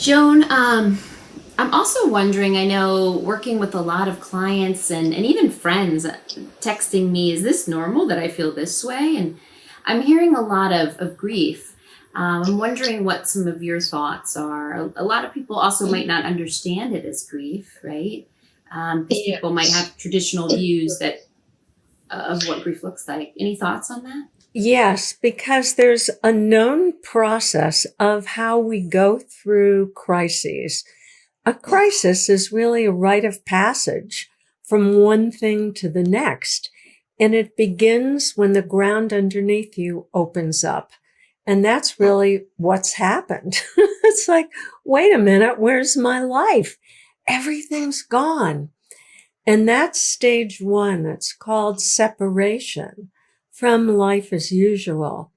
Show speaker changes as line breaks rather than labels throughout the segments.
Joan, I'm also wondering, I know working with a lot of clients and even friends texting me, is this normal that I feel this way? And I'm hearing a lot of grief. I'm wondering what some of your thoughts are. A lot of people also might not understand it as grief, right? Because people might
Yes.
have traditional views that of what grief looks like. Any thoughts on that?
Yes, because there's a known process of how we go through crises. A crisis is really a rite of passage from one thing to the next. And it begins when the ground underneath you opens up. And that's really what's happened. It's like, wait a minute, where's my life? Everything's gone. And that's stage one. It's called separation from life as usual.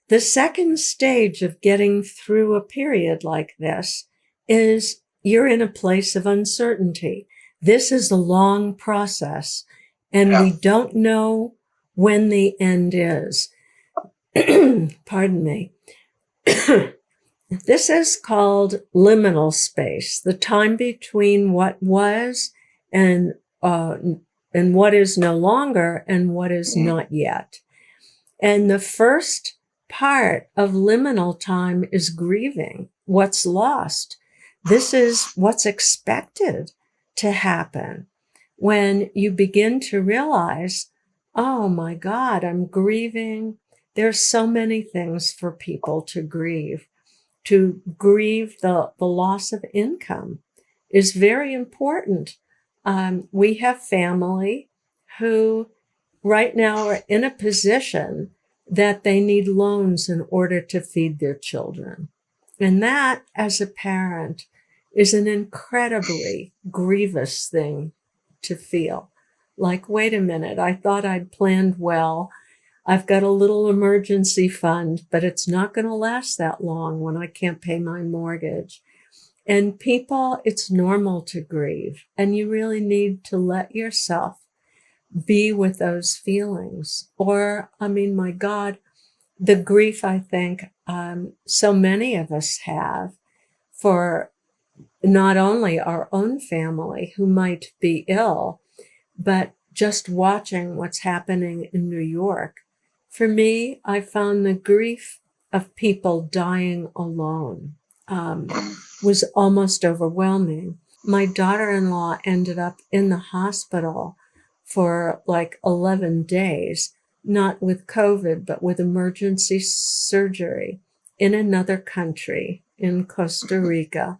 The second stage of getting through a period like this is you're in a place of uncertainty. This is a long process, and we don't know when the end is. Pardon me. This is called liminal space, the time between what was and uh, and what is no longer and what is not yet. And the first part of liminal time is grieving what's lost. This is what's expected to happen when you begin to realize, oh my God, I'm grieving. There's so many things for people to grieve. To grieve the loss of income is very important. We have family who right now are in a position that they need loans in order to feed their children. And that, as a parent, is an incredibly grievous thing to feel. Like, wait a minute, I thought I'd planned well. I've got a little emergency fund, but it's not going to last that long when I can't pay my mortgage. And people, it's normal to grieve, and you really need to let yourself be with those feelings. Or, I mean, my God, the grief I think so many of us have for not only our own family who might be ill, but just watching what's happening in New York. For me, I found the grief of people dying alone was almost overwhelming. My daughter-in-law ended up in the hospital for like 11 days, not with COVID, but with emergency surgery in another country, in Costa Rica.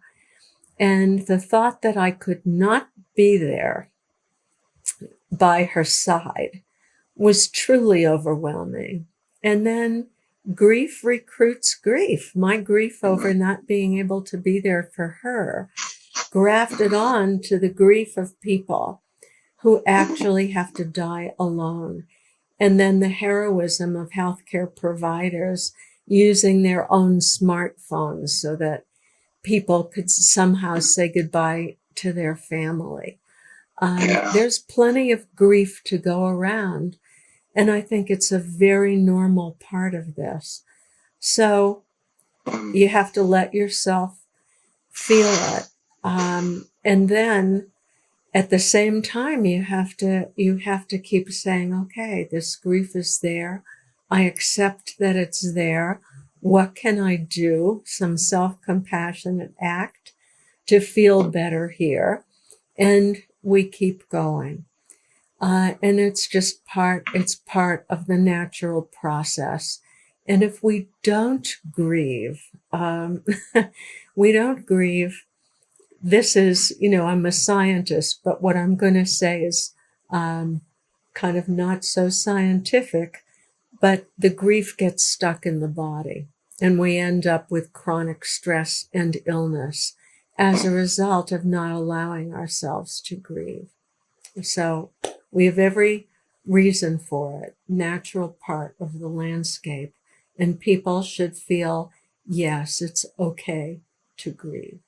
And the thought that I could not be there by her side was truly overwhelming. And then grief recruits grief. My grief over not being able to be there for her grafted on to the grief of people who actually have to die alone. And then the heroism of healthcare providers using their own smartphones so that people could somehow say goodbye to their family. There's plenty of grief to go around. And I think it's a very normal part of this. So you have to let yourself feel it. And then at the same time, you have to keep saying, okay, this grief is there. I accept that it's there. What can I do? Some self-compassionate act to feel better here. And we keep going. And it's part of the natural process. And if we don't grieve, we don't grieve. This is, I'm a scientist, but what I'm going to say is kind of not so scientific, but the grief gets stuck in the body and we end up with chronic stress and illness as a result of not allowing ourselves to grieve. So we have every reason for it, natural part of the landscape, and people should feel, yes, it's okay to grieve.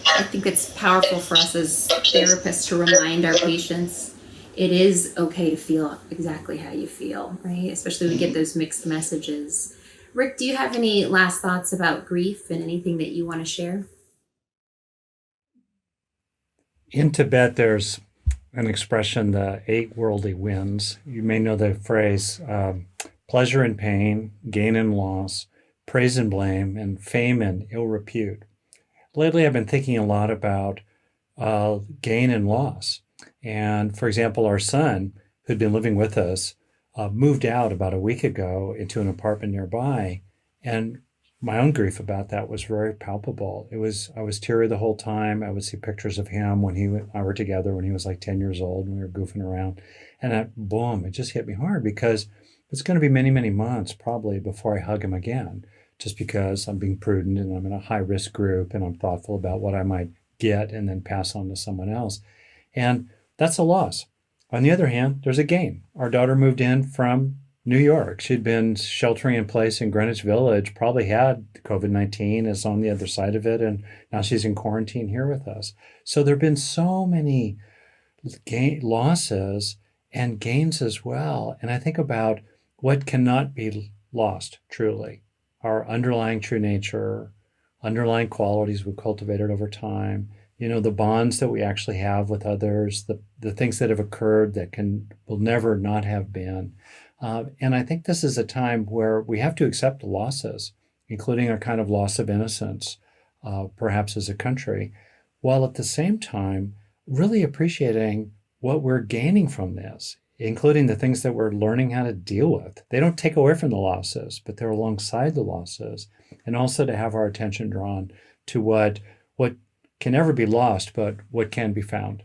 I think it's powerful for us as therapists to remind our patients it is okay to feel exactly how you feel, right? Especially when we get those mixed messages. Rick, do you have any last thoughts about grief and anything that you want to share?
In Tibet, there's an expression, the eight worldly winds. You may know the phrase pleasure and pain, gain and loss, praise and blame, and fame and ill repute. Lately, I've been thinking a lot about gain and loss. And for example, our son, who'd been living with us, moved out about a week ago into an apartment nearby. And my own grief about that was very palpable. I was teary the whole time. I would see pictures of him when he and I were together when he was like 10 years old and we were goofing around. And boom, it just hit me hard because it's going to be many, many months probably before I hug him again, just because I'm being prudent and I'm in a high risk group and I'm thoughtful about what I might get and then pass on to someone else. And that's a loss. On the other hand, there's a gain. Our daughter moved in from New York. She'd been sheltering in place in Greenwich Village, probably had COVID-19, is on the other side of it, and now she's in quarantine here with us. So there have been so many losses and gains as well. And I think about what cannot be lost truly, our underlying true nature, underlying qualities we've cultivated over time, the bonds that we actually have with others, the things that have occurred that will never not have been. And I think this is a time where we have to accept losses, including a kind of loss of innocence, perhaps as a country, while at the same time really appreciating what we're gaining from this, including the things that we're learning how to deal with. They don't take away from the losses, but they're alongside the losses. And also to have our attention drawn to what can never be lost, but what can be found.